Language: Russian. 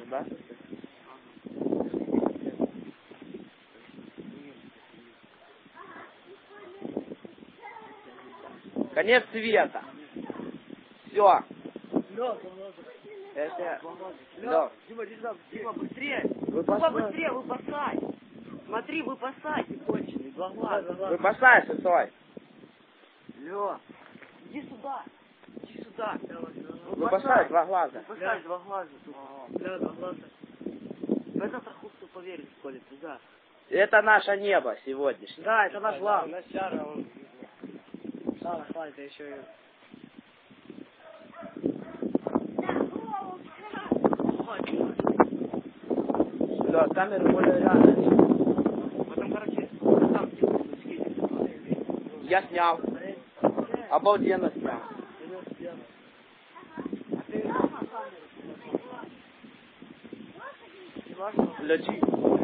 Да? Конец света. Все. Это... Лёг. Дима, быстрее! Выпасай. Быстрее, выпасай! Смотри, выпасай, ты конченый, глаза. Выпасай, сосой. Лё, иди сюда. Иди сюда. Выпасай, два глаза. Выпасай, два глаза. Бля, два глаза. В этот раху кто поверит в школе, туда. Это наше небо сегодняшнее. Да, это наш глаз. Да, хватит, еще и... Да, камеры более рядом. Потом, короче, там Я снял. Обалденно снял. Лечи.